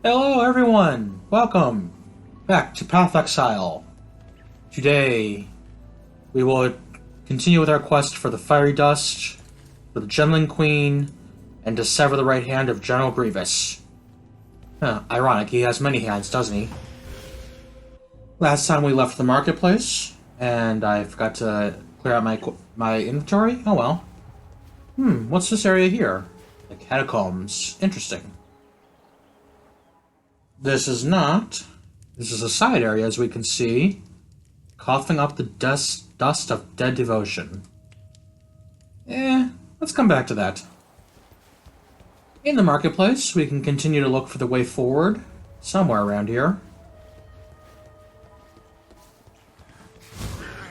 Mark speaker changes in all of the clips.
Speaker 1: Hello everyone! Welcome back to Path Exile. Today, we will continue with our quest for the Fiery Dust, for the Gemling Queen, and to sever the right hand of General Grievous. Ironic, he has many hands, doesn't he? Last time we left the marketplace, and I forgot to clear out my inventory. Oh well. What's this area here? The Catacombs. Interesting. This is not. This is a side area, as we can see. Coughing up the dust of dead devotion. Let's come back to that. In the marketplace, we can continue to look for the way forward. Somewhere around here.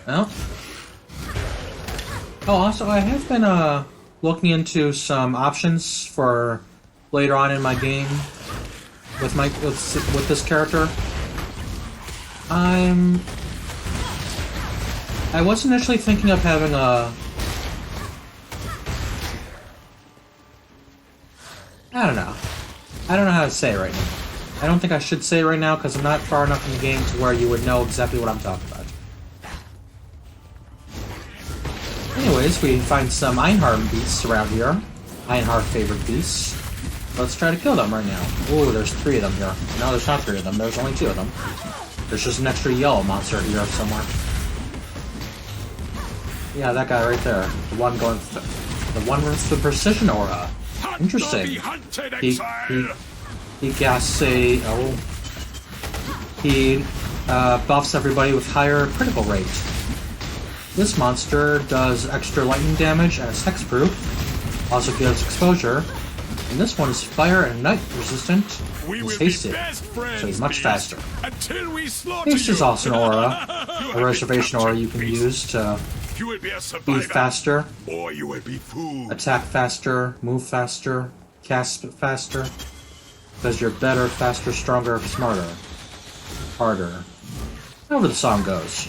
Speaker 1: Well. Oh, also, I have been, looking into some options for later on in my game. With this character, I was initially thinking of having a... I don't know how to say it right now. I don't think I should say it right now because I'm not far enough in the game to where you would know exactly what I'm talking about. Anyways, we find some Einhar beasts around here. Einhar favorite beasts. Let's try to kill them right now. Ooh, there's 3 of them here. No, there's not 3 of them. There's only 2 of them. There's just an extra yellow monster here somewhere. Yeah, that guy right there. The one with the precision aura. Interesting. He casts a... Oh. He buffs everybody with higher critical rate. This monster does extra lightning damage and is hexproof. Also gives exposure. And this one is fire and night resistant. He's hasted, so he's much faster. Haste is also an aura, a reservation aura you can use to be faster, attack faster, move faster, cast faster, because you're better, faster, stronger, smarter, harder. However the song goes.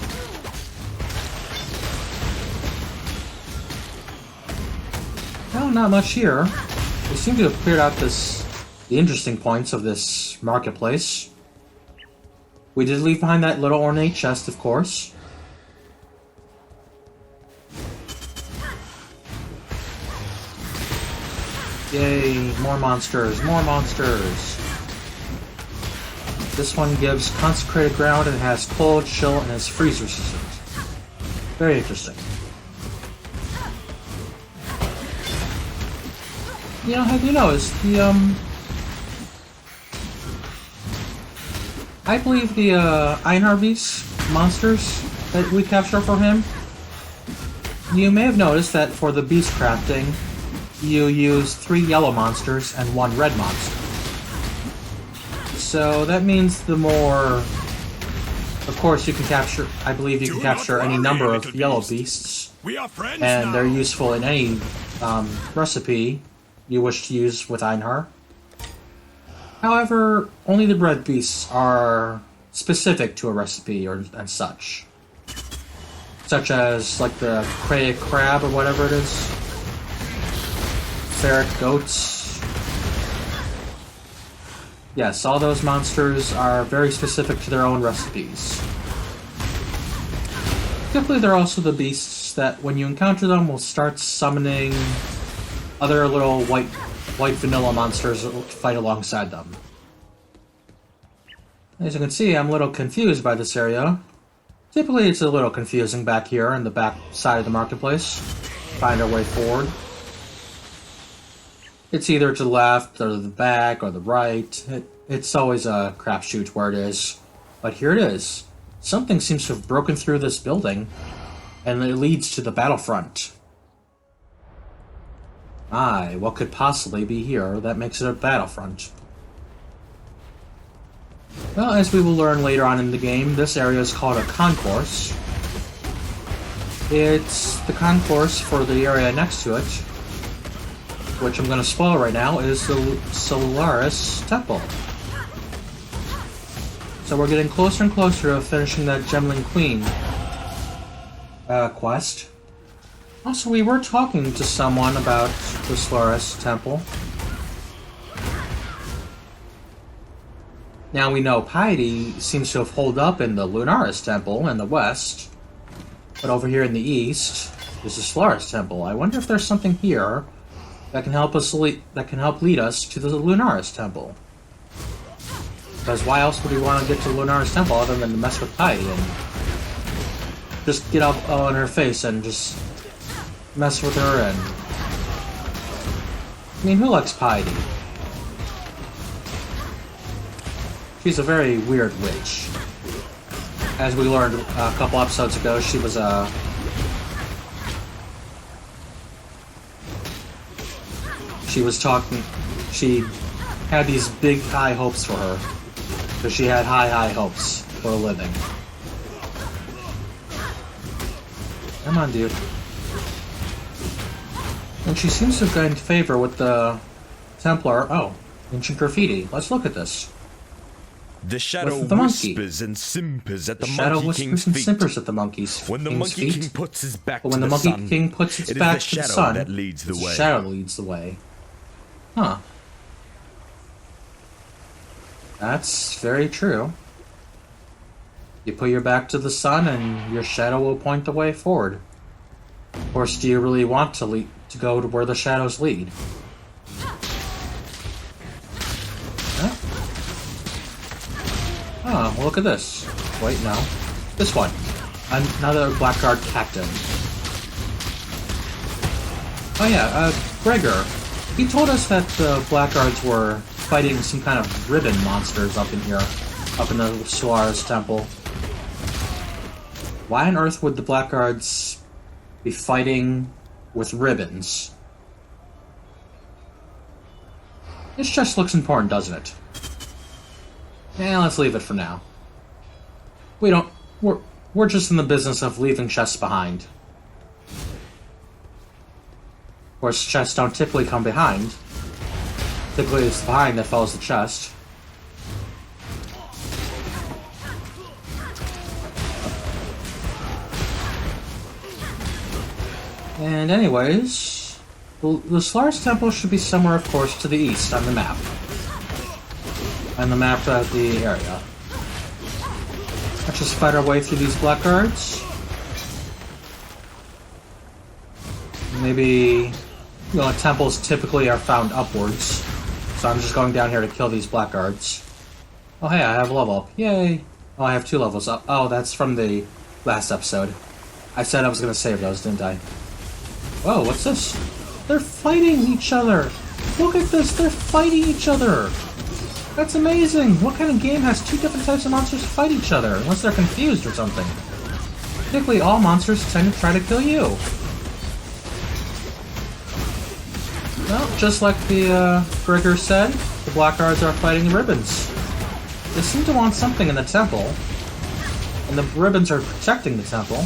Speaker 1: Well, not much here. We seem to have cleared out the interesting points of this marketplace. We did leave behind that little ornate chest, of course. Yay, more monsters, more monsters! This one gives consecrated ground and has cold, chill, and has freeze resistant. Very interesting. You know, have you noticed the, I believe the, Einhar beast monsters that we capture for him, you may have noticed that for the beast crafting, you use 3 yellow monsters and 1 red monster. So that means the more... Of course, you can capture, I believe you can capture any number of yellow beasts, and they're useful in any, recipe you wish to use with Einhar. However, only the red beasts are specific to a recipe and such. Such as, like, the Craig crab or whatever it is. Ferret goats. Yes, all those monsters are very specific to their own recipes. Typically, they're also the beasts that, when you encounter them, will start summoning other little white vanilla monsters that will fight alongside them. As you can see, I'm a little confused by this area. Typically, it's a little confusing back here in the back side of the marketplace. Find our way forward. It's either to the left, or the back, or the right. It's always a crapshoot where it is. But here it is. Something seems to have broken through this building, and it leads to the Battlefront. Aye, what could possibly be here that makes it a Battlefront? Well, as we will learn later on in the game, this area is called a concourse. It's the concourse for the area next to it, which I'm going to spoil right now, is the Solaris Temple. So we're getting closer and closer to finishing that Gemling Queen quest. Also, we were talking to someone about the Solaris Temple. Now we know piety seems to have holed up in the Lunaris Temple in the west, but over here in the east is the Solaris Temple. I wonder if there's something here that can help lead us to the Lunaris Temple. Because why else would we want to get to the Lunaris Temple other than to mess with piety and just get up on her face and just mess with her? And I mean, who likes piety? She's a very weird witch. As we learned a couple episodes ago, she was a... She had these big, high hopes for her. Because she had high hopes for a living. Come on, dude. And she seems to have gained favor with the Templar... Oh, ancient graffiti. Let's look at this.
Speaker 2: The shadow
Speaker 1: the
Speaker 2: whispers and simpers at the Monkey King's feet.
Speaker 1: Simpers at the monkey's
Speaker 2: When the Monkey King puts his back to
Speaker 1: when the
Speaker 2: the
Speaker 1: Monkey
Speaker 2: sun,
Speaker 1: King puts its
Speaker 2: it
Speaker 1: back
Speaker 2: is
Speaker 1: to
Speaker 2: the
Speaker 1: the
Speaker 2: shadow
Speaker 1: sun,
Speaker 2: that leads the way.
Speaker 1: shadow leads the way. Huh. That's very true. You put your back to the sun and your shadow will point the way forward. Of course, do you really want to go to where the shadows lead? Huh? Oh, well, look at this. Wait, no. This one. Another Blackguard captain. Oh yeah, Grigor. He told us that the Blackguards were fighting some kind of ribbon monsters up in here. Up in the Solaris Temple. Why on earth would the Blackguards be fighting with ribbons? This just looks important, doesn't it? Yeah, let's leave it for now. We're just in the business of leaving chests behind. Of course, chests don't typically come behind. Typically it's the behind that follows the chest. And anyways, the Solaris Temple should be somewhere, of course, to the east on the map. On the map of the area. Let's just fight our way through these Blackguards. Maybe, temples typically are found upwards. So I'm just going down here to kill these Blackguards. Oh hey, I have a level up. Yay! Oh, I have 2 levels up. Oh, that's from the last episode. I said I was going to save those, didn't I? Whoa, what's this? They're fighting each other! Look at this, they're fighting each other! That's amazing! What kind of game has 2 different types of monsters fight each other, unless they're confused or something? Typically, all monsters tend to try to kill you. Well, just like the Grigor said, the Blackguards are fighting the ribbons. They seem to want something in the temple, and the ribbons are protecting the temple.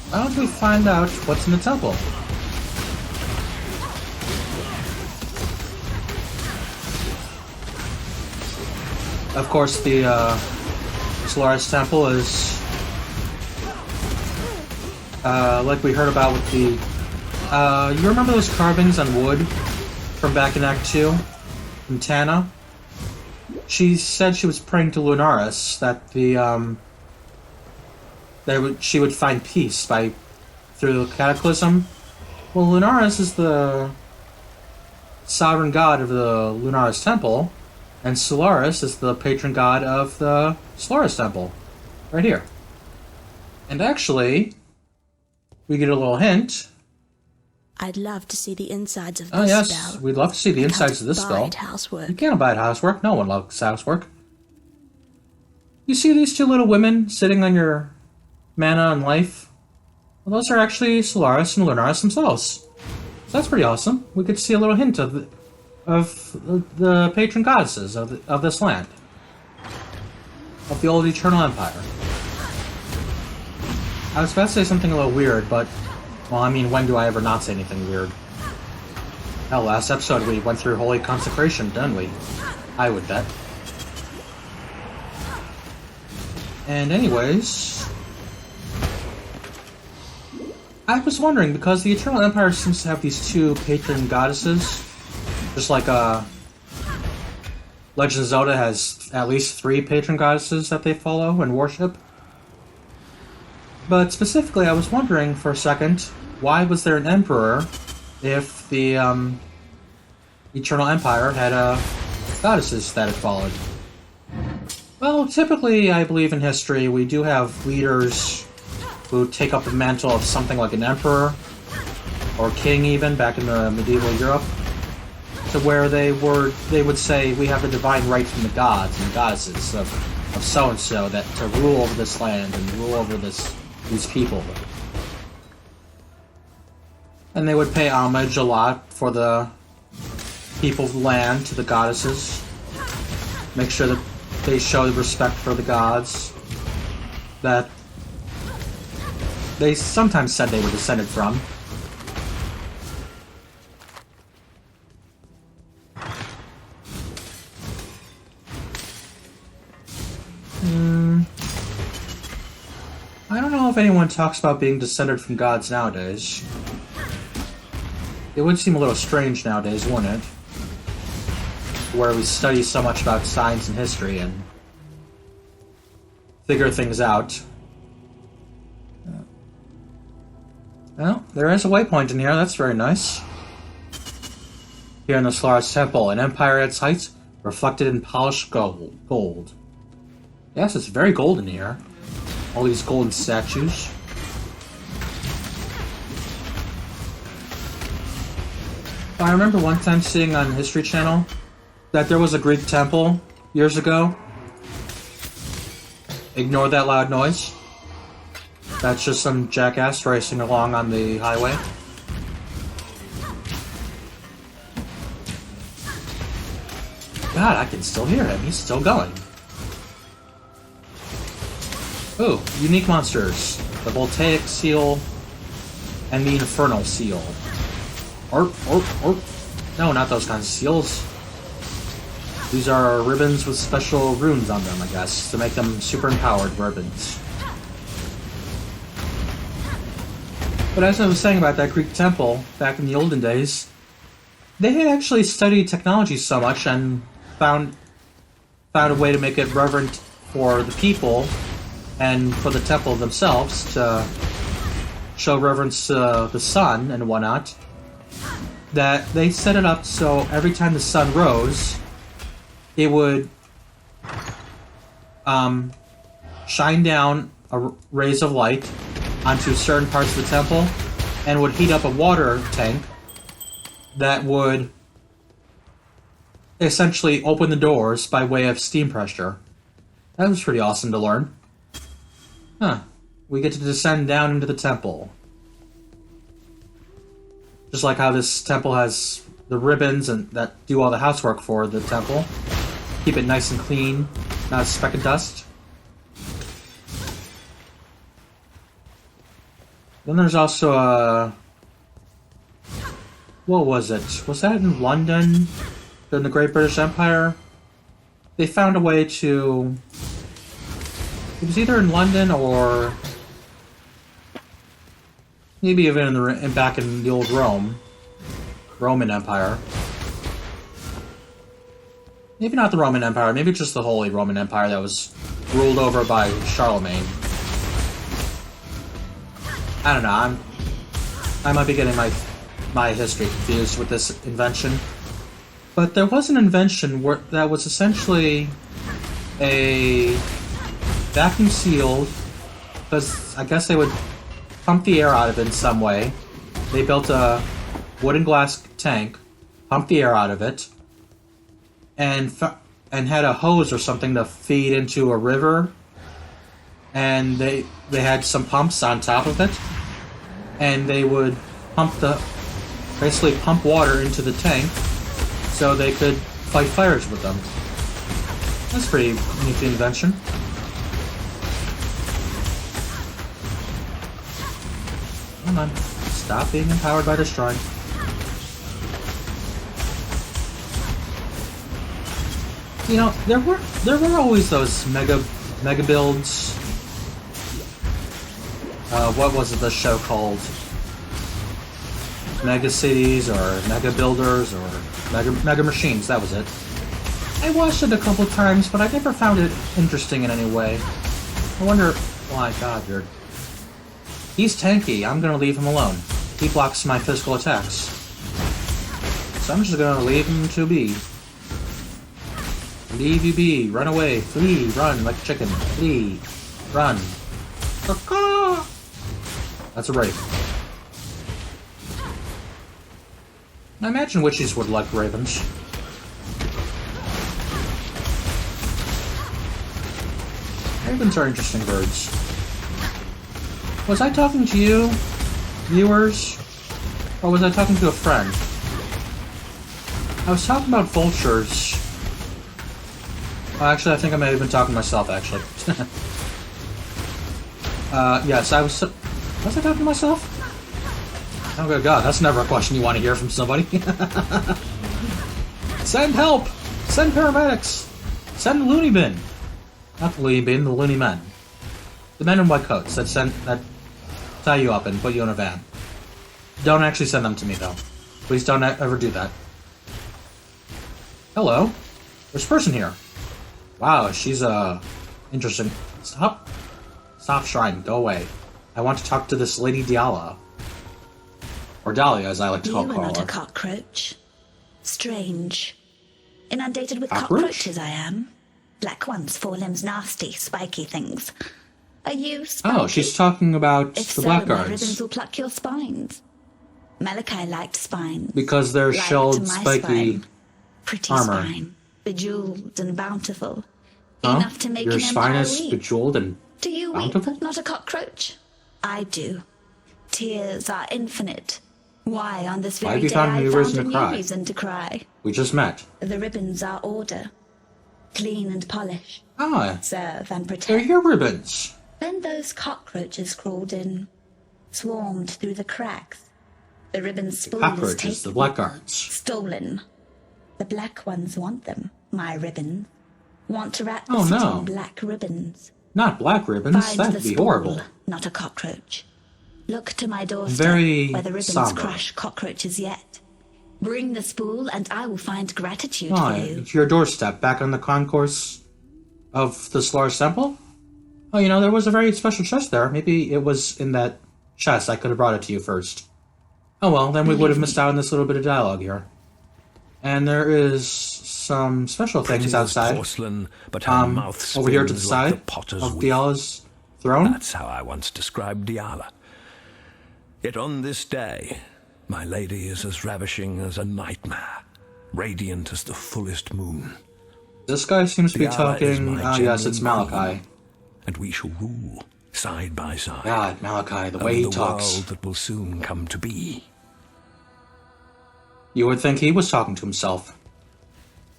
Speaker 1: Why don't we find out what's in the temple? Of course, the Solaris Temple is, like we heard about with the... you remember those carvings on wood from back in Act 2? From Tana? She said she was praying to Lunaris that she would find peace through the Cataclysm. Well, Lunaris is the sovereign god of the Lunaris Temple, and Solaris is the patron god of the Solaris Temple. Right here. And actually, we get a little hint.
Speaker 3: I'd love to see the insides of this
Speaker 1: spell. Oh yes,
Speaker 3: spell.
Speaker 1: we'd love to see the insides of this spell.
Speaker 3: Housework.
Speaker 1: You can't abide housework. No one loves housework. You see these 2 little women sitting on your mana and life? Well, those are actually Solaris and Lunaris themselves. So that's pretty awesome. We could see a little hint of the patron goddesses of this land. Of the old Eternal Empire. I was about to say something a little weird, but... Well, I mean, when do I ever not say anything weird? Hell, last episode we went through Holy Consecration, didn't we? I would bet. And anyways... I was wondering, because the Eternal Empire seems to have these 2 patron goddesses, just like Legend of Zelda has at least 3 patron goddesses that they follow and worship. But specifically, I was wondering for a second, why was there an emperor if the Eternal Empire had goddesses that it followed? Well, typically, I believe in history, we do have leaders who take up the mantle of something like an emperor, or king even, back in the medieval Europe, to where they would say, we have the divine right from the gods and goddesses of so-and-so that to rule over this land and rule over these people. And they would pay homage a lot for the people of the land to the goddesses. Make sure that they show respect for the gods that they sometimes said they were descended from. I don't know if anyone talks about being descended from gods nowadays. It would seem a little strange nowadays, wouldn't it? Where we study so much about science and history and figure things out. Well, there is a waypoint in here, that's very nice. Here in the Solaris Temple, an empire at its height, reflected in polished gold. Yes, it's very golden here. All these golden statues. I remember one time seeing on History Channel that there was a Greek temple years ago. Ignore that loud noise. That's just some jackass racing along on the highway. God, I can still hear him. He's still going. Ooh, unique monsters. The Voltaic Seal and the Infernal Seal. Or. No, not those kinds of seals. These are ribbons with special runes on them, I guess, to make them super empowered ribbons. But as I was saying about that Greek temple back in the olden days, they had actually studied technology so much and found a way to make it reverent for the people and for the temple themselves to show reverence to the sun and whatnot, that they set it up so every time the sun rose, it would shine down rays of light onto certain parts of the temple and would heat up a water tank that would essentially open the doors by way of steam pressure. That was pretty awesome to learn. Huh. We get to descend down into the temple. Just like how this temple has the ribbons and that do all the housework for the temple. Keep it nice and clean, not a speck of dust. Then there's also a... What was it? Was that in London? In the Great British Empire? They found a way to... It was either in London or... Maybe even back in the old Roman Empire. Maybe not the Roman Empire, maybe just the Holy Roman Empire that was ruled over by Charlemagne. I don't know, I might be getting my history confused with this invention. But there was an invention that was essentially a vacuum sealed, because I guess they would pump the air out of it in some way. They built a wooden glass tank, pumped the air out of it, and had a hose or something to feed into a river. And they had some pumps on top of it, and they would basically pump water into the tank so they could fight fires with them. That's a pretty neat invention. Come on, stop being empowered by destroying. You know, there were always those mega builds. What was the show called? Mega Cities or Mega Builders or Mega Machines, that was it. I watched it a couple times, but I never found it interesting in any way. I wonder... Oh my god, you're... He's tanky. I'm gonna leave him alone. He blocks my physical attacks. So I'm just gonna leave him to be. Leave you be. Run away. Flee. Run like a chicken. Flee. Run. Caw-caw! That's a raven. I imagine witches would like ravens. Ravens are interesting birds. Was I talking to you, viewers? Or was I talking to a friend? I was talking about vultures. Well, actually, I think I may have been talking to myself, actually. Yes, I was... Was I talking to myself? Oh, good God, that's never a question you want to hear from somebody. Send help! Send paramedics! Send the loony bin! Not the loony bin, the loony men. The men in white coats that tie you up and put you in a van. Don't actually send them to me, though. Please don't ever do that. Hello? There's a person here. Wow, she's, interesting. Stop. Stop, shrine. Go away. I want to talk to this Lady Diala. Or Dahlia, as I like to call her.
Speaker 3: You are not a cockroach. Strange. Inundated with cockroaches I am. Black ones, 4 limbs, nasty, spiky things. Are you spiky?
Speaker 1: Oh, she's talking about
Speaker 3: if
Speaker 1: the
Speaker 3: so,
Speaker 1: blackguards.
Speaker 3: My ribbons will pluck your spines. Malachi liked spines.
Speaker 1: Because they're
Speaker 3: Liked
Speaker 1: shelled,
Speaker 3: my
Speaker 1: spiky
Speaker 3: spine. Pretty
Speaker 1: armor.
Speaker 3: spine. Bejeweled and bountiful.
Speaker 1: Huh?
Speaker 3: Enough to make
Speaker 1: Your
Speaker 3: an
Speaker 1: spine
Speaker 3: empire
Speaker 1: is
Speaker 3: weep.
Speaker 1: bejeweled and
Speaker 3: Do you
Speaker 1: bountiful?
Speaker 3: weep, not a cockroach? I do. Tears are infinite. Why, on this
Speaker 1: Why
Speaker 3: very
Speaker 1: have you
Speaker 3: day,
Speaker 1: found
Speaker 3: I
Speaker 1: new
Speaker 3: found
Speaker 1: reason
Speaker 3: a
Speaker 1: to
Speaker 3: new
Speaker 1: cry?
Speaker 3: reason to cry.
Speaker 1: We just met.
Speaker 3: The ribbons are order. Clean and polished.
Speaker 1: Ah,
Speaker 3: Serve and
Speaker 1: they're
Speaker 3: protect.
Speaker 1: your ribbons.
Speaker 3: When those cockroaches crawled in, swarmed through the cracks, the ribbon's spool is
Speaker 1: Cockroaches,
Speaker 3: taken.
Speaker 1: the blackguards.
Speaker 3: Stolen. The black ones want them, my ribbons. Want to wrap
Speaker 1: Oh,
Speaker 3: the
Speaker 1: no.
Speaker 3: in black ribbons.
Speaker 1: Not black ribbons.
Speaker 3: Find
Speaker 1: That'd
Speaker 3: the
Speaker 1: be
Speaker 3: spool,
Speaker 1: horrible.
Speaker 3: not a cockroach. Look to my doorstep
Speaker 1: Very
Speaker 3: where the ribbons
Speaker 1: somber.
Speaker 3: crush cockroaches yet. Bring the spool and I will find gratitude
Speaker 1: Oh,
Speaker 3: for you.
Speaker 1: it's your doorstep, back on the concourse of the Solaris Temple? Oh, you know, there was a very special chest there. Maybe it was in that chest. I could have brought it to you first. Oh well, then we would have missed out on this little bit of dialogue here. And there is some special things
Speaker 2: Pretty as
Speaker 1: outside.
Speaker 2: porcelain, but her mouth
Speaker 1: Over here to the
Speaker 2: spins like
Speaker 1: side
Speaker 2: the potter's
Speaker 1: of
Speaker 2: wheel.
Speaker 1: Diala's throne.
Speaker 2: That's how I once described Diala. Yet on this day, my lady is as ravishing as a nightmare, radiant as the fullest moon.
Speaker 1: This guy seems to be
Speaker 2: Diala is
Speaker 1: talking...
Speaker 2: my
Speaker 1: Ah, yes, it's
Speaker 2: Gemling
Speaker 1: Malachi.
Speaker 2: Queen, and we shall rule side by side.
Speaker 1: God, Malachi, the
Speaker 2: over
Speaker 1: way he
Speaker 2: the
Speaker 1: talks.
Speaker 2: world that will soon come to be.
Speaker 1: You would think he was talking to himself.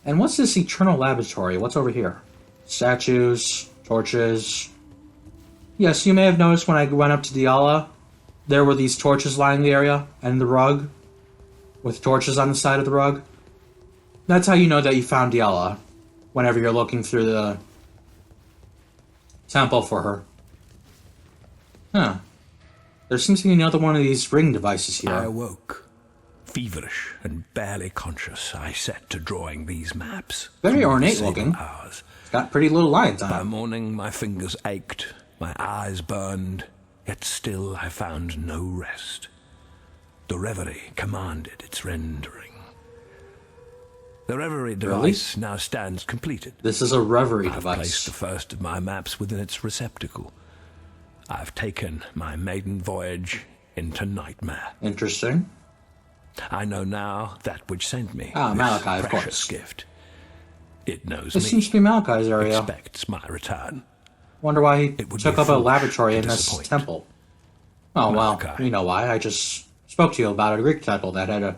Speaker 1: And what's this eternal laboratory? What's over here? Statues, torches. Yes, you may have noticed when I went up to Diala, there were these torches lining the area, and the rug, with torches on the side of the rug. That's how you know that you found Diala, whenever you're looking through the temple for her. Huh. There seems to be another one of these ring devices here.
Speaker 2: I awoke. Feverish and barely conscious, I set to drawing these maps.
Speaker 1: Very
Speaker 2: through the
Speaker 1: ornate
Speaker 2: sable
Speaker 1: looking.
Speaker 2: hours.
Speaker 1: It's got pretty little lines on
Speaker 2: By
Speaker 1: it.
Speaker 2: morning, my fingers ached, my eyes burned, yet still I found no rest. The reverie commanded its rendering. The reverie device now stands completed.
Speaker 1: This is a reverie
Speaker 2: I've placed
Speaker 1: device.
Speaker 2: the first of my maps within its receptacle. I've taken my maiden voyage into nightmare.
Speaker 1: Interesting.
Speaker 2: I know now that which sent me
Speaker 1: Ah,
Speaker 2: this
Speaker 1: Malachi, of
Speaker 2: precious
Speaker 1: course.
Speaker 2: gift. It knows
Speaker 1: This
Speaker 2: me,
Speaker 1: seems to be Malachi's area.
Speaker 2: expects my return.
Speaker 1: Wonder why he
Speaker 2: It would
Speaker 1: took
Speaker 2: be
Speaker 1: up a
Speaker 2: foolish
Speaker 1: laboratory
Speaker 2: to
Speaker 1: in this
Speaker 2: disappoint.
Speaker 1: temple. Oh, well,
Speaker 2: Malachi.
Speaker 1: you know why. I just spoke to you about a Greek temple that had a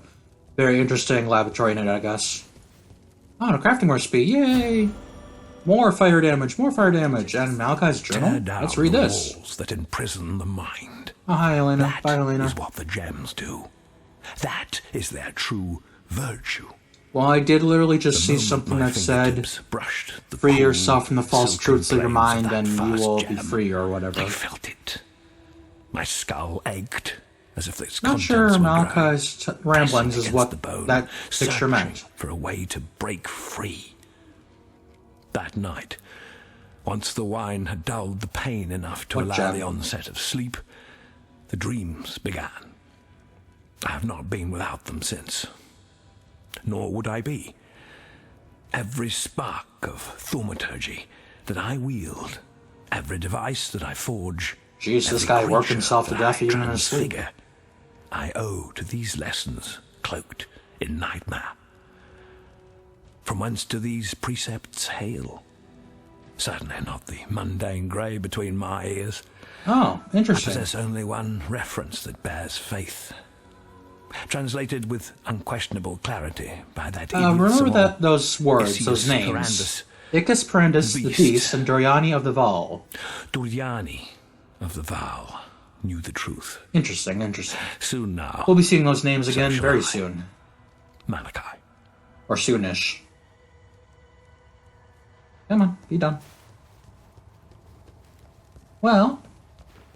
Speaker 1: very interesting laboratory in it, I guess. Oh, and a crafting recipe. Yay! More fire damage, more fire damage. And Malachi's journal?
Speaker 2: Tear down
Speaker 1: Let's read
Speaker 2: the
Speaker 1: this.
Speaker 2: walls that imprison the mind.
Speaker 1: Oh, hi, Elena.
Speaker 2: That
Speaker 1: Bye, Elena.
Speaker 2: is what the gems do. That is their true virtue.
Speaker 1: Well, I did literally just
Speaker 2: The
Speaker 1: see
Speaker 2: moment
Speaker 1: something
Speaker 2: my
Speaker 1: that said,
Speaker 2: fingertips brushed the
Speaker 1: free
Speaker 2: cool,
Speaker 1: yourself from the false
Speaker 2: silken
Speaker 1: truths of your
Speaker 2: plains
Speaker 1: mind
Speaker 2: that
Speaker 1: and you
Speaker 2: first
Speaker 1: will be
Speaker 2: gem.
Speaker 1: free or whatever.
Speaker 2: I felt it. My skull ached as if its
Speaker 1: Not
Speaker 2: contents
Speaker 1: sure
Speaker 2: were
Speaker 1: Malachi's
Speaker 2: grown.
Speaker 1: ramblings
Speaker 2: Pressing
Speaker 1: is what
Speaker 2: against the bone,
Speaker 1: that picture
Speaker 2: searching
Speaker 1: meant.
Speaker 2: for a way to break free. that night, once the wine had dulled the pain enough to
Speaker 1: What
Speaker 2: allow
Speaker 1: gem?
Speaker 2: the onset of sleep, the dreams began. I have not been without them since. Nor would I be. Every spark of thaumaturgy that I wield, every device that I forge,
Speaker 1: Jeez, this
Speaker 2: every
Speaker 1: guy worked
Speaker 2: creature
Speaker 1: himself to
Speaker 2: that
Speaker 1: death
Speaker 2: I
Speaker 1: even in his sleep.
Speaker 2: transfigure, I owe to these lessons cloaked in nightmare. From whence do these precepts hail? Certainly not the mundane grey between my ears.
Speaker 1: Oh,
Speaker 2: I
Speaker 1: interesting.
Speaker 2: possess only one reference that bears faith. Translated with unquestionable clarity by that idiot
Speaker 1: Remember
Speaker 2: Simon,
Speaker 1: that those words,
Speaker 2: Isius
Speaker 1: those names.
Speaker 2: Corandus,
Speaker 1: Icus Parandus the
Speaker 2: Beast.
Speaker 1: Beast and Doriani of the Val.
Speaker 2: Doriani of the Val knew the truth.
Speaker 1: Interesting, interesting.
Speaker 2: Soon now,
Speaker 1: We'll be seeing those names
Speaker 2: So
Speaker 1: again
Speaker 2: shall
Speaker 1: very
Speaker 2: I.
Speaker 1: soon.
Speaker 2: Malachi.
Speaker 1: Or soonish. Come on, be done. Well,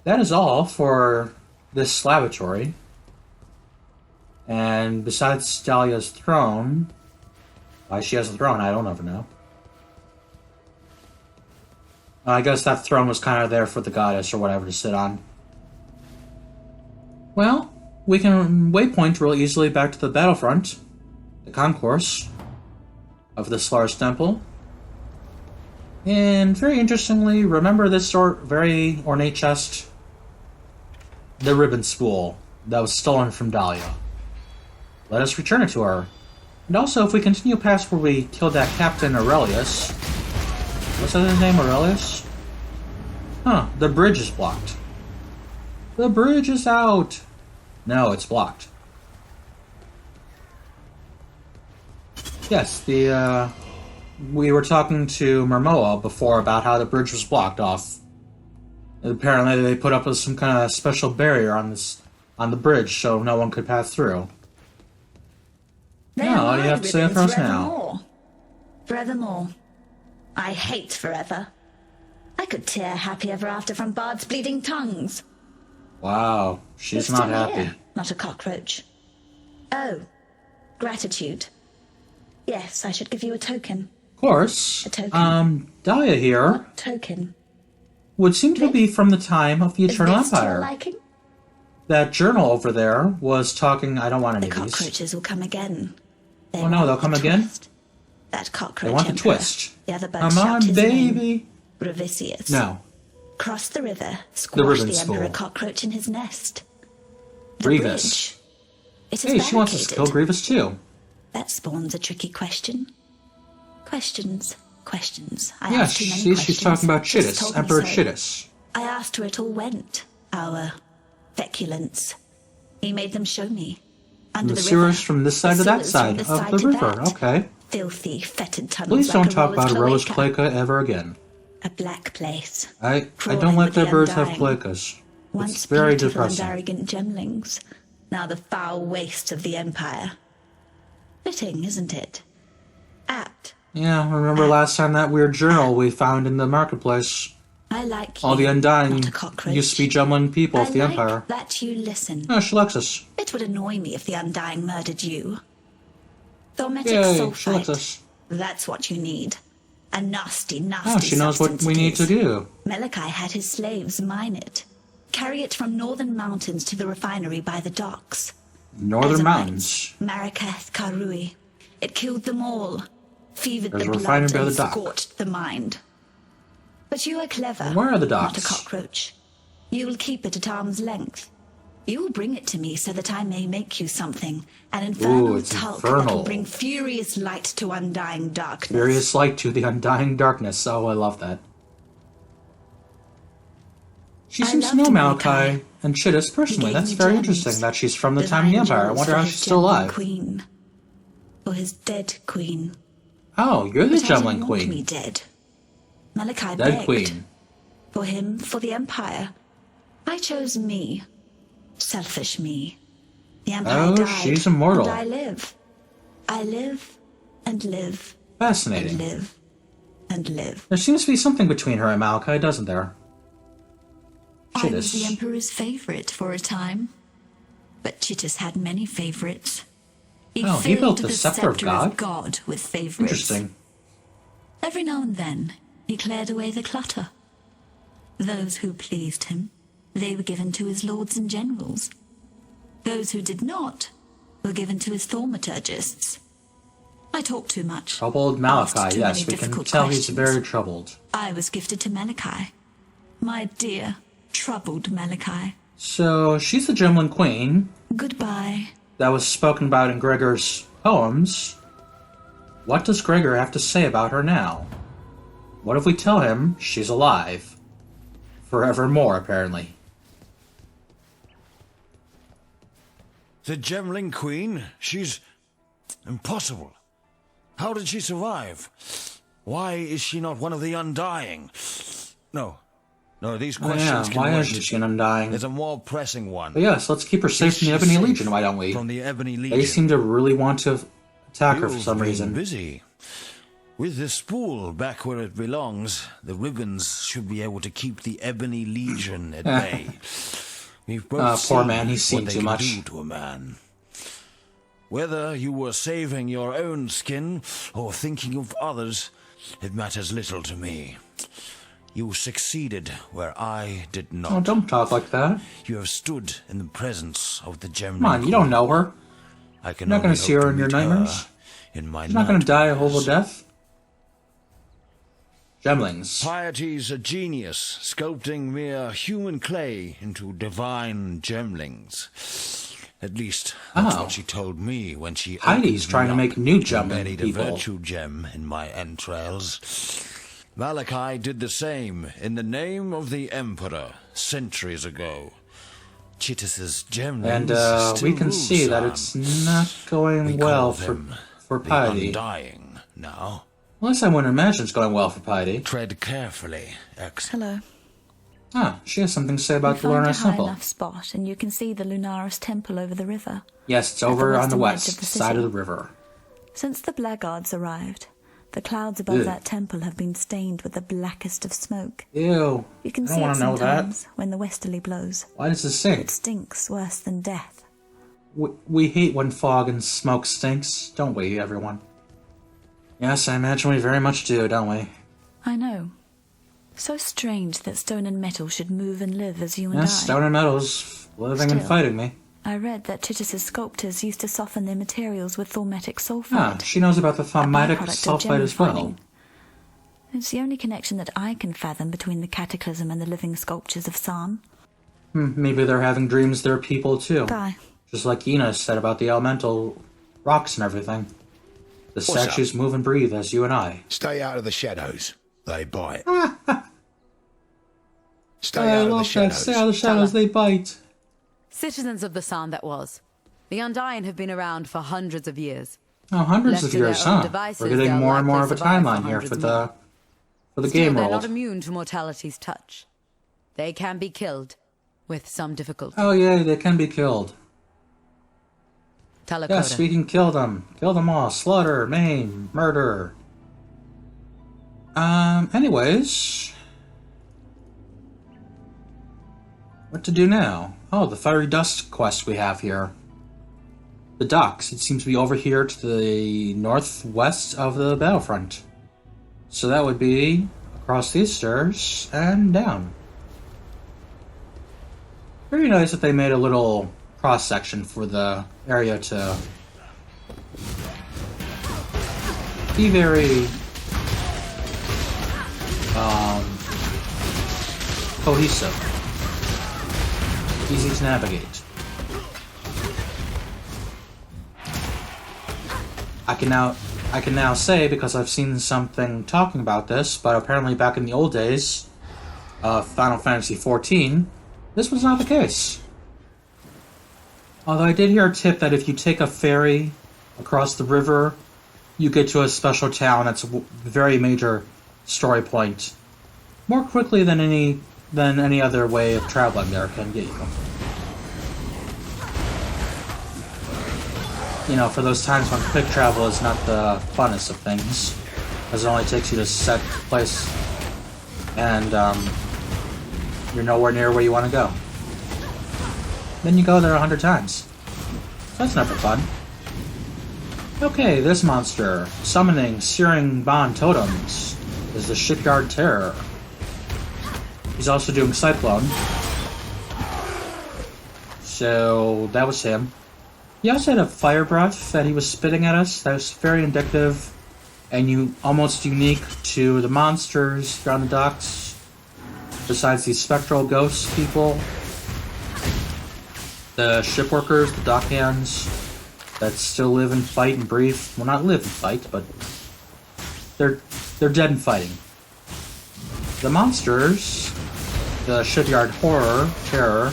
Speaker 1: that is all for this lavatory. And besides Dahlia's throne, why she has a throne, I don't ever know. I guess that throne was kind of there for the goddess or whatever to sit on. Well, we can waypoint real easily back to the Battlefront, the concourse of the Solaris Temple. And very interestingly, remember this very ornate chest? The ribbon spool that was stolen from Dahlia. Let us return it to her. And also, if we continue past where we killed that Captain Aurelius... What's that his name, Aurelius? Huh, the bridge is blocked. The bridge is out! No, it's blocked. Yes, we were talking to Momoa before about how the bridge was blocked off. Apparently they put up some kind of special barrier on the bridge so no one could pass through.
Speaker 3: They are
Speaker 1: what do you
Speaker 3: my
Speaker 1: have to say
Speaker 3: ribbons
Speaker 1: for us now?
Speaker 3: forevermore. Forevermore. I hate forever. I could tear happy ever after from Bard's bleeding tongues.
Speaker 1: Wow, she's
Speaker 3: You're
Speaker 1: not
Speaker 3: still
Speaker 1: happy.
Speaker 3: here, not a cockroach. Oh, gratitude. Yes, I should give you a token.
Speaker 1: Of course,
Speaker 3: A token.
Speaker 1: Dahlia here
Speaker 3: What token?
Speaker 1: would seem to be from the time of the
Speaker 3: Is
Speaker 1: Eternal
Speaker 3: this to your
Speaker 1: Empire.
Speaker 3: liking?
Speaker 1: That journal over there was talking... I don't want
Speaker 3: The
Speaker 1: any of these.
Speaker 3: cockroaches will come again. They
Speaker 1: Oh no,
Speaker 3: want
Speaker 1: they'll
Speaker 3: the
Speaker 1: come again?
Speaker 3: twist. That cockroach
Speaker 1: They want the
Speaker 3: emperor.
Speaker 1: twist.
Speaker 3: The other bird
Speaker 1: Come
Speaker 3: shout
Speaker 1: on,
Speaker 3: his name.
Speaker 1: baby!
Speaker 3: Revisius.
Speaker 1: No.
Speaker 3: Cross the river, squash
Speaker 1: ribbon
Speaker 3: the emperor
Speaker 1: spool.
Speaker 3: cockroach in his nest. The
Speaker 1: Grievous.
Speaker 3: bridge. It is
Speaker 1: Hey, she wants us to kill
Speaker 3: barricaded.
Speaker 1: Grievous too.
Speaker 3: That spawns a tricky question. Questions. I
Speaker 1: Yes,
Speaker 3: asked too many
Speaker 1: see,
Speaker 3: questions.
Speaker 1: she's talking about
Speaker 3: Just
Speaker 1: Chittis,
Speaker 3: told me
Speaker 1: Emperor
Speaker 3: so.
Speaker 1: Chittis.
Speaker 3: I asked where it all went. Our feculence. He made them show me. Under
Speaker 1: The
Speaker 3: the
Speaker 1: sewers
Speaker 3: river.
Speaker 1: from this side
Speaker 3: The
Speaker 1: to that
Speaker 3: sewers
Speaker 1: side
Speaker 3: from this
Speaker 1: of
Speaker 3: side
Speaker 1: the
Speaker 3: to
Speaker 1: river.
Speaker 3: that.
Speaker 1: Okay.
Speaker 3: Filthy, fetid tunnels.
Speaker 1: Please don't
Speaker 3: like a
Speaker 1: talk about
Speaker 3: roller's
Speaker 1: Rose
Speaker 3: cloaca.
Speaker 1: Placa ever again.
Speaker 3: A black place.
Speaker 1: I
Speaker 3: Crawling
Speaker 1: don't let
Speaker 3: with
Speaker 1: the
Speaker 3: the
Speaker 1: birds have
Speaker 3: undying.
Speaker 1: placas.
Speaker 3: Once
Speaker 1: It's very
Speaker 3: beautiful
Speaker 1: depressing.
Speaker 3: and arrogant gemlings. Now the foul waste of the Empire. Fitting, isn't it? Apt.
Speaker 1: Yeah, remember last time that weird journal we found in the marketplace?
Speaker 3: I like you.
Speaker 1: All the Undying
Speaker 3: not a cockroach.
Speaker 1: used to be Gemling people
Speaker 3: I
Speaker 1: of the
Speaker 3: like
Speaker 1: Empire.
Speaker 3: that you listen.
Speaker 1: Oh, she likes us.
Speaker 3: It would annoy me if the Undying murdered you. Thaumatic
Speaker 1: Yay, she likes
Speaker 3: sulfite.
Speaker 1: us.
Speaker 3: That's what you need. A nasty
Speaker 1: Oh, she knows what
Speaker 3: substance
Speaker 1: we
Speaker 3: it
Speaker 1: need to
Speaker 3: is.
Speaker 1: do.
Speaker 3: Malachi had his slaves mine it. Carry it from northern mountains to the refinery by the docks.
Speaker 1: Northern
Speaker 3: Edomites,
Speaker 1: Mountains.
Speaker 3: Marakath Karui. It killed them all. Fevered
Speaker 1: There's
Speaker 3: the
Speaker 1: a refinery
Speaker 3: blood
Speaker 1: by
Speaker 3: and
Speaker 1: the dock.
Speaker 3: scorched the mind. But you are clever.
Speaker 1: Where are the
Speaker 3: Not a
Speaker 1: docks?
Speaker 3: cockroach. You will keep it at arm's length. You will bring it to me so that I may make you something. An infernal
Speaker 1: it's
Speaker 3: talc that
Speaker 1: infernal.
Speaker 3: will bring furious light to undying darkness.
Speaker 1: Furious light to the undying darkness. Oh, I love that. She
Speaker 3: I
Speaker 1: seems to
Speaker 3: loved
Speaker 1: know Malachi
Speaker 3: Malachi.
Speaker 1: and Chittis personally.
Speaker 3: He gave
Speaker 1: That's
Speaker 3: me
Speaker 1: very
Speaker 3: gems.
Speaker 1: interesting that she's from the time of the
Speaker 3: Divine
Speaker 1: Empire. I
Speaker 3: jewels
Speaker 1: wonder
Speaker 3: for
Speaker 1: how
Speaker 3: his
Speaker 1: she's still
Speaker 3: Gemling
Speaker 1: alive.
Speaker 3: Queen. For his dead queen.
Speaker 1: Oh, you're the
Speaker 3: But I didn't
Speaker 1: Gemling
Speaker 3: want me
Speaker 1: Queen.
Speaker 3: dead. Malachi
Speaker 1: Dead
Speaker 3: begged.
Speaker 1: Queen.
Speaker 3: For him, for the Empire. I chose me. Selfish me. The Empire
Speaker 1: Oh,
Speaker 3: died.
Speaker 1: she's immortal.
Speaker 3: And I live. I live and live and
Speaker 1: Fascinating.
Speaker 3: live and live.
Speaker 1: There seems to be something between her and Malachi, doesn't there?
Speaker 3: I was the
Speaker 1: Chittis.
Speaker 3: Emperor's favorite for a time. But Chittis had many favorites.
Speaker 1: Oh, he
Speaker 3: filled
Speaker 1: built the Scepter of God?
Speaker 3: God with favorites.
Speaker 1: Interesting.
Speaker 3: A Every now and then, he cleared away the clutter. Those who pleased him, they were given to his lords and generals. Those who did not were given to his thaumaturgists. I talk too much.
Speaker 1: Troubled Malachi, yes, we can tell he's very troubled.
Speaker 3: I was gifted to Malachi. My dear, troubled Malachi.
Speaker 1: So, she's the Gemling Queen.
Speaker 3: Goodbye.
Speaker 1: That was spoken about in Grigor's poems. What does Grigor have to say about her now? What if we tell him she's alive? Forevermore, apparently.
Speaker 4: The Gemling Queen? She's... impossible. How did she survive? Why is she not one of the Undying? No, these questions can
Speaker 1: why
Speaker 4: wait.
Speaker 1: isn't she an Undying?
Speaker 4: There's a more pressing one.
Speaker 1: But yes, let's keep her safe from the Ebony Legion, why don't we?
Speaker 4: From the Ebony Legion.
Speaker 1: They seem to really want to attack her for some reason.
Speaker 4: Busy. With the spool back where it belongs, the ribbons should be able to keep the Ebony Legion at bay. We've both
Speaker 1: poor
Speaker 4: seen
Speaker 1: man, he's seen
Speaker 4: what they
Speaker 1: too
Speaker 4: can
Speaker 1: much.
Speaker 4: do to a man. Whether you were saving your own skin or thinking of others, it matters little to me. You succeeded where I did not.
Speaker 1: Oh, don't talk like that.
Speaker 4: You have stood in the presence of the Gemling.
Speaker 1: Come on, you don't know her.
Speaker 4: I can
Speaker 1: You're not going to see her in your
Speaker 4: meet her
Speaker 1: nightmares.
Speaker 4: In my
Speaker 1: She's not going to die a horrible
Speaker 4: nightmares.
Speaker 1: death. Gemlings.
Speaker 4: Piety's a genius, sculpting mere human clay into divine gemlings. At least, that's what she told me when she
Speaker 1: Heidi's trying to make new Gemling
Speaker 4: buried a
Speaker 1: people.
Speaker 4: virtue gem in my entrails. Malachi did the same in the name of the Emperor centuries ago. Chittis's gemlings
Speaker 1: And
Speaker 4: still
Speaker 1: we can
Speaker 4: rule
Speaker 1: see that
Speaker 4: Sarn.
Speaker 1: it's not going
Speaker 4: We
Speaker 1: well
Speaker 4: call them
Speaker 1: for
Speaker 4: the
Speaker 1: Piety.
Speaker 4: Undying now.
Speaker 1: Unless I wouldn't imagine it's going well for Piety.
Speaker 4: Tread carefully,
Speaker 3: Hello.
Speaker 1: Ah, she has something to say about the
Speaker 3: Find a
Speaker 1: Solaris
Speaker 3: high
Speaker 1: Temple.
Speaker 3: enough spot, and you can see the Lunaris Temple over the river.
Speaker 1: Yes, it's
Speaker 3: At the
Speaker 1: over on the
Speaker 3: western edge of
Speaker 1: west
Speaker 3: the
Speaker 1: side
Speaker 3: city.
Speaker 1: of the river.
Speaker 3: Since the blackguards arrived, the clouds above
Speaker 1: Ew.
Speaker 3: that temple have been stained with the blackest of smoke.
Speaker 1: Ew.
Speaker 3: You can
Speaker 1: I
Speaker 3: see
Speaker 1: don't
Speaker 3: it
Speaker 1: want to know that.
Speaker 3: sometimes when the westerly blows.
Speaker 1: Why does it stink?
Speaker 3: It stinks worse than death.
Speaker 1: We hate when fog and smoke stinks, don't we, everyone? Yes, I imagine we very much do, don't we?
Speaker 3: I know. So strange that stone and metal should move and live as you and
Speaker 1: Yes,
Speaker 3: I.
Speaker 1: stone and metals, living and
Speaker 3: Still.
Speaker 1: fighting me.
Speaker 3: I read that Chittis's sculptors used to soften their materials with thaumatic sulfide.
Speaker 1: Ah, she knows about the
Speaker 3: a
Speaker 1: thaumatic
Speaker 3: byproduct of
Speaker 1: sulfide as
Speaker 3: gem
Speaker 1: well.
Speaker 3: refining. It's the only connection that I can fathom between the Cataclysm and the living sculptures of Sarn.
Speaker 1: Maybe they're having dreams they're people too.
Speaker 3: Bye.
Speaker 1: Just like Ina said about the elemental rocks and everything. The
Speaker 2: What's
Speaker 1: statues move and breathe as you and I.
Speaker 2: Stay out of the shadows. They bite. Stay
Speaker 1: I
Speaker 2: out of the
Speaker 1: love that.
Speaker 2: shadows.
Speaker 1: Stay out of the shadows, they bite.
Speaker 5: Citizens of the Sarn that was. The Undying have been around for hundreds of years.
Speaker 1: Oh, hundreds
Speaker 5: Left
Speaker 1: of
Speaker 5: to their
Speaker 1: years,
Speaker 5: own
Speaker 1: huh?
Speaker 5: devices,
Speaker 1: We're getting
Speaker 5: they'll
Speaker 1: more and more of
Speaker 5: likely
Speaker 1: a
Speaker 5: survive
Speaker 1: timeline
Speaker 5: for
Speaker 1: here
Speaker 5: hundreds
Speaker 1: for the
Speaker 5: Still,
Speaker 1: game
Speaker 5: they're
Speaker 1: world.
Speaker 5: not immune to mortality's touch. They can be killed, with some difficulty.
Speaker 1: Oh yeah, they can be killed.
Speaker 5: Talakoda.
Speaker 1: Yes, we can kill them. Kill them all. Slaughter, maim, murder. Anyways. What to do now? Oh, the Fiery Dust quest we have here. The docks. It seems to be over here to the northwest of the Battlefront. So that would be across these stairs and down. Very nice that they made a little cross-section for the area to be very cohesive, easy to navigate. I can now say, because I've seen something talking about this, but apparently back in the old days of Final Fantasy XIV, this was not the case. Although I did hear a tip that if you take a ferry across the river, you get to a special town that's a very major story point more quickly than any other way of traveling there can get you. You know, for those times when quick travel is not the funnest of things, because it only takes you to a set place, and you're nowhere near where you want to go. Then you go there 100 times. So that's never fun. Okay, this monster. Summoning Searing Bond Totems. is the Shipyard Terror. He's also doing Cyclone. So that was him. He also had a fire breath that he was spitting at us. That was very indicative and almost unique to the monsters around the docks. Besides these spectral ghost people, the ship workers, the dock hands that still live and fight and breathe. Well, not live and fight, but they're dead and fighting. The monsters, the Shipyard Terror,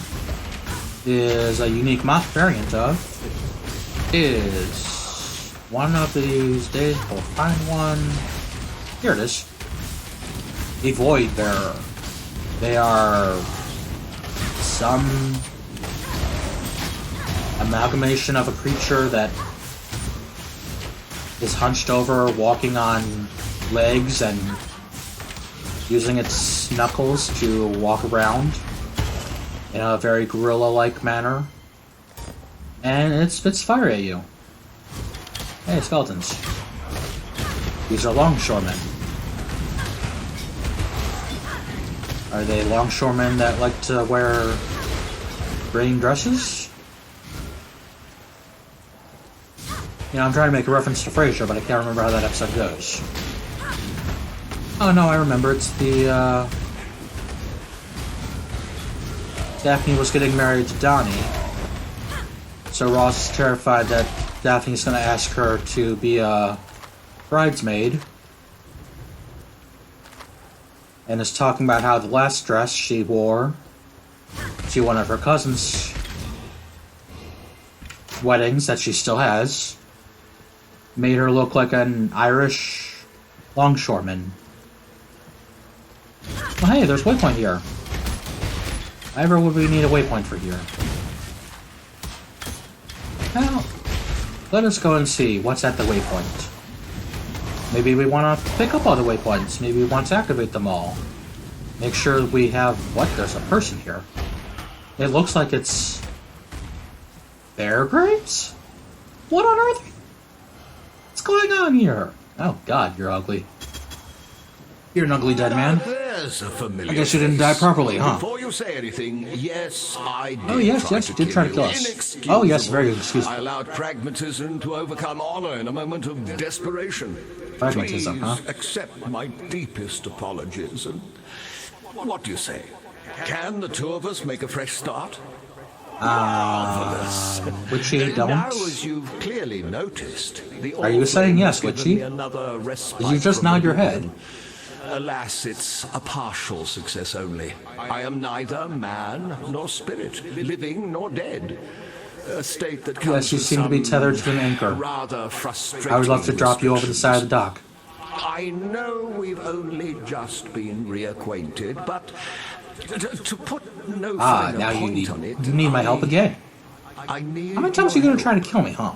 Speaker 1: is a unique variant of. Is one of these days we'll find one. Here it is. The Void Bearer. They are some amalgamation of a creature that is hunched over, walking on legs and using its knuckles to walk around in a very gorilla-like manner. And it spits fire at you. Hey, skeletons. These are longshoremen. Are they longshoremen that like to wear green dresses? You know, I'm trying to make a reference to Frasier, but I can't remember how that episode goes. Oh no, I remember. It's the, Daphne was getting married to Donnie. So Ross is terrified that Daphne's going to ask her to be a bridesmaid. And is talking about how the last dress she wore to one of her cousin's weddings that she still has made her look like an Irish longshoreman. Well, hey, there's waypoint here. Ever would we need a waypoint for here? Well, let us go and see what's at the waypoint. Maybe we want to pick up all the waypoints. Maybe we want to activate them all. Make sure we have... What? There's a person here. It looks like it's... Bear Grapes? What on earth? What's going on here? Oh god, you're ugly. You're an ugly dead man.
Speaker 2: There's a familiar
Speaker 1: I guess you didn't die properly, huh?
Speaker 2: Before you say anything, yes, I did.
Speaker 1: Oh yes, you did try to kill us. Oh yes, very excusable.
Speaker 2: I allowed pragmatism to overcome honor in a moment of desperation.
Speaker 1: Pragmatism,
Speaker 2: Please
Speaker 1: huh?
Speaker 2: accept my deepest apologies. And what do you say? Can the two of us make a fresh start?
Speaker 1: Witchie, don't.
Speaker 2: Now, as you've clearly noticed,
Speaker 1: Are you saying yes, Witchie? Did you just nod your head?
Speaker 2: Alas, it's a partial success only. I am neither man nor spirit, living nor dead. A state that comes
Speaker 1: Yes, you seem to be tethered to an anchor.
Speaker 2: Rather frustrating.
Speaker 1: I would love to drop you over the side of the dock.
Speaker 2: I know we've only just been reacquainted, but to put no finer
Speaker 1: now
Speaker 2: point
Speaker 1: you need
Speaker 2: on it,
Speaker 1: you need my help again.
Speaker 2: I need
Speaker 1: How many times are you gonna try to kill me, huh?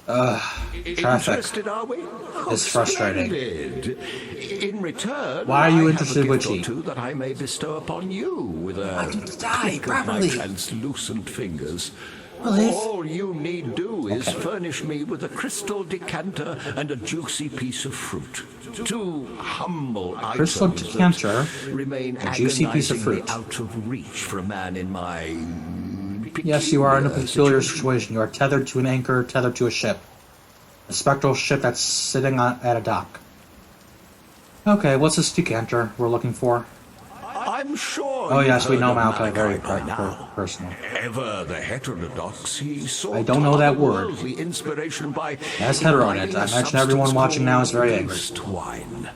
Speaker 1: Traffic.
Speaker 2: Interested, are we?
Speaker 1: It's frustrating.
Speaker 2: Splendid. In return,
Speaker 1: Why are you
Speaker 2: I
Speaker 1: interested,
Speaker 2: have a gift or
Speaker 1: Witchie?
Speaker 2: two that I may bestow upon you with a
Speaker 1: I need to die
Speaker 2: click of my
Speaker 1: properly.
Speaker 2: translucent fingers.
Speaker 1: Well,
Speaker 2: All you need do is furnish me with a crystal decanter and a juicy piece of fruit. Two humble
Speaker 1: Crystal
Speaker 2: items
Speaker 1: decanter,
Speaker 2: that remain
Speaker 1: a juicy piece of
Speaker 2: agonizingly
Speaker 1: fruit.
Speaker 2: out of reach for a man in my
Speaker 1: Yes, you are in a peculiar
Speaker 2: situation.
Speaker 1: situation. You are tethered to an anchor, tethered to a ship. A spectral ship that's sitting at a dock. Okay, what's this decanter we're looking for?
Speaker 2: I'm sure.
Speaker 1: Oh yes, we
Speaker 2: you've
Speaker 1: know
Speaker 2: heard of
Speaker 1: Malachi very
Speaker 2: by now.
Speaker 1: personal.
Speaker 2: Ever the heterodox, he sought
Speaker 1: I don't know that word.
Speaker 2: otherworldly inspiration by
Speaker 1: It has hetero in it. I imagine everyone watching now is very angry.
Speaker 2: Ghost wine.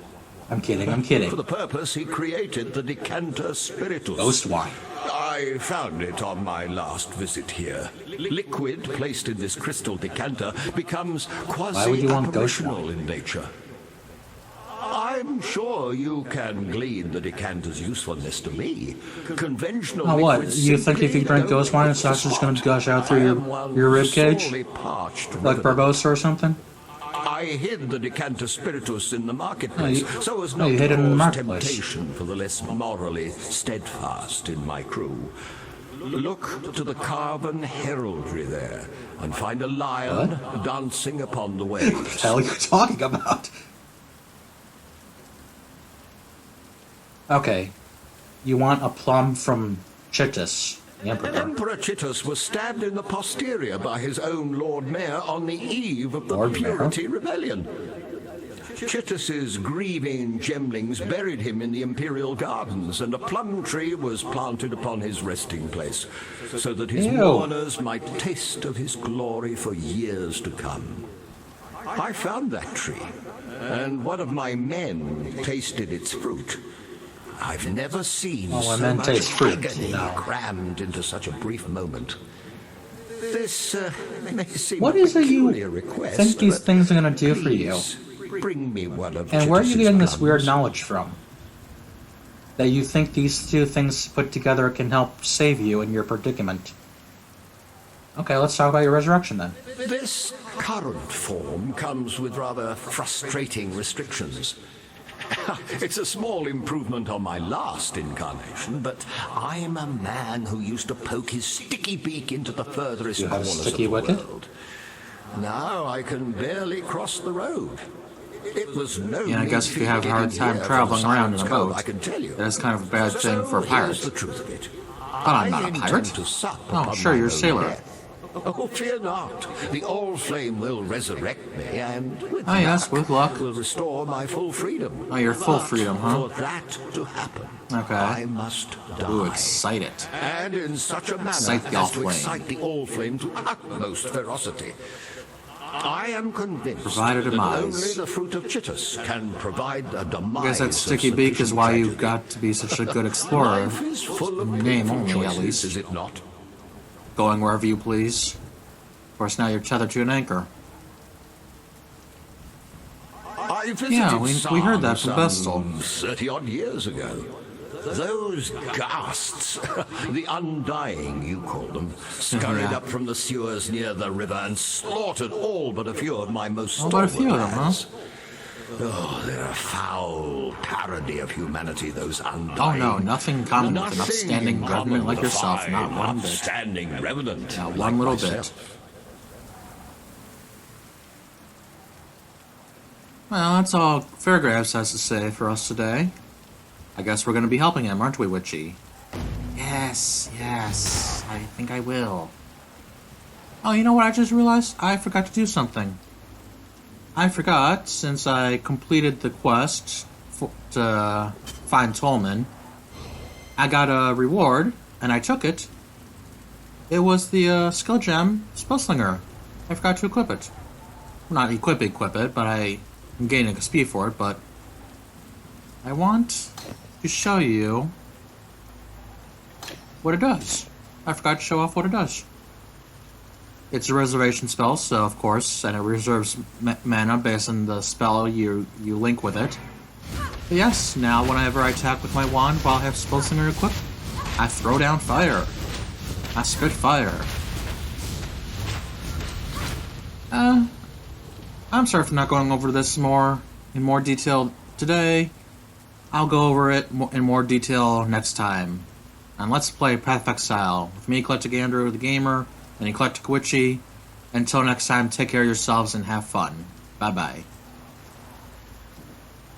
Speaker 1: I'm kidding.
Speaker 2: For the purpose, he created the decanter spiritus.
Speaker 1: Ghost wine.
Speaker 2: I found it on my last visit here. Liquid placed in this crystal decanter becomes
Speaker 1: Why would you want ghost wine?
Speaker 2: quasi-apparitional in nature. I'm sure you can glean the decanter's usefulness to me. Conventional
Speaker 1: Oh, what?
Speaker 2: liquids
Speaker 1: You think if you
Speaker 2: simply
Speaker 1: drink
Speaker 2: don't
Speaker 1: ghost wine,
Speaker 2: make
Speaker 1: it's
Speaker 2: the
Speaker 1: not just going to
Speaker 2: spot.
Speaker 1: gush out through
Speaker 2: I am one
Speaker 1: your rib cage?
Speaker 2: sorely parched
Speaker 1: Like
Speaker 2: revenant.
Speaker 1: Barbosa or something?
Speaker 2: I hid the decanter spiritus in the marketplace, so as
Speaker 1: no,
Speaker 2: not
Speaker 1: you
Speaker 2: to
Speaker 1: hid it in the
Speaker 2: cause
Speaker 1: marketplace.
Speaker 2: temptation for the less morally steadfast in my crew. Look to the carven heraldry there, and find a lion dancing upon the waves.
Speaker 1: What the hell are you talking about? Okay. You want a plum from Chittus, the Emperor.
Speaker 2: Emperor Chittus was stabbed in the posterior by his own Lord Mayor on the eve of the
Speaker 1: Lord
Speaker 2: Purity Rebellion. Chittus's grieving Gemlings buried him in the Imperial Gardens, and a plum tree was planted upon his resting place, so that his mourners might taste of his glory for years to come. I found that tree, and one of my men tasted its fruit. I've never seen so much agony crammed into such a brief moment. This may seem
Speaker 1: what
Speaker 2: a
Speaker 1: is it you
Speaker 2: peculiar request,
Speaker 1: think these things are going to do for you?
Speaker 2: Bring me one of
Speaker 1: And where are you
Speaker 2: Chittus's
Speaker 1: getting this
Speaker 2: plums.
Speaker 1: weird knowledge from? That you think these two things put together can help save you in your predicament? Okay, let's talk about your resurrection then.
Speaker 2: This current form comes with rather frustrating restrictions. It's a small improvement on my last incarnation, but I'm a man who used to poke his sticky beak into the furthest
Speaker 1: You have a
Speaker 2: corners of
Speaker 1: sticky
Speaker 2: the
Speaker 1: wicket?
Speaker 2: world. Now I can barely cross the road. It was no
Speaker 6: Yeah, I guess
Speaker 2: mean
Speaker 6: if you have a
Speaker 2: feat
Speaker 6: hard
Speaker 2: getting
Speaker 6: time
Speaker 2: here
Speaker 6: traveling
Speaker 2: from
Speaker 6: around in a
Speaker 2: Simon's Cove,
Speaker 6: boat,
Speaker 2: I can tell you.
Speaker 6: that is kind of a bad thing for a pirate.
Speaker 2: Here's the truth of it.
Speaker 6: But I'm not a
Speaker 2: I
Speaker 6: pirate.
Speaker 2: intend to sup
Speaker 6: Oh,
Speaker 2: upon
Speaker 6: sure,
Speaker 2: my
Speaker 6: you're a
Speaker 2: own
Speaker 6: sailor.
Speaker 2: death. Oh, fear not. The All-Flame will resurrect me, and with
Speaker 6: Oh, yes, with luck.
Speaker 2: will restore my full freedom.
Speaker 6: Oh, your full
Speaker 2: But
Speaker 6: freedom, huh?
Speaker 2: For that to happen,
Speaker 6: Okay.
Speaker 2: I must die.
Speaker 6: Ooh, excite it.
Speaker 2: And in such a manner
Speaker 6: Excite the
Speaker 2: as to
Speaker 6: All-Flame.
Speaker 2: excite the All-Flame to utmost ferocity. I am convinced
Speaker 6: Provide a
Speaker 2: that
Speaker 6: demise.
Speaker 2: only the fruit of Chittus can provide a demise.
Speaker 6: I guess that
Speaker 2: of
Speaker 6: sticky beak is why you've
Speaker 2: sufficient
Speaker 6: got to be such a good explorer.
Speaker 2: Life is full of
Speaker 6: Name
Speaker 2: painful
Speaker 6: only, at
Speaker 2: choices,
Speaker 6: least.
Speaker 2: is it not?
Speaker 6: Going wherever you please. Of course, now you're tethered to an anchor.
Speaker 2: I visited
Speaker 6: Yeah, we heard that from
Speaker 2: some
Speaker 6: Vestal.
Speaker 2: 30-odd years ago. Those ghasts, the Undying, you call them, scurried
Speaker 6: Yeah.
Speaker 2: up from the sewers near the river and slaughtered all but a few of my most
Speaker 6: All but a few of them, huh?
Speaker 2: lads. Oh, they're a foul parody of humanity, those
Speaker 6: Oh
Speaker 2: Undying.
Speaker 6: no, nothing in common with an
Speaker 2: Nothing
Speaker 6: upstanding
Speaker 2: in
Speaker 6: revenant
Speaker 2: common
Speaker 6: like
Speaker 2: with a
Speaker 6: yourself,
Speaker 2: fine,
Speaker 6: not one bit.
Speaker 2: upstanding revenant,
Speaker 6: Not
Speaker 2: like
Speaker 6: one little bit.
Speaker 2: myself.
Speaker 6: Well, that's all Fairgraves has to say for us today. I guess we're going to be helping him, aren't we, Witchie? Yes, I think I will. Oh, you know what I just realized? I forgot to do something. I forgot, since I completed the quest to find Tolman, I got a reward, and I took it. It was the skill gem, Spellslinger. I forgot to equip it. Well, not equip it, but I'm gaining XP for it, but I want to show you what it does. I forgot to show off what it does. It's a reservation spell, so of course, and it reserves mana based on the spell you link with it. But yes, now whenever I attack with my wand while I have Spellslinger equipped, I throw down fire. I spit fire. I'm sorry for not going over this in more detail today. I'll go over it in more detail next time. And let's play Path of Exile with me, EclecticAndrew, the gamer, and Eclectic Witchie. Until next time, take care of yourselves and have fun. Bye-bye.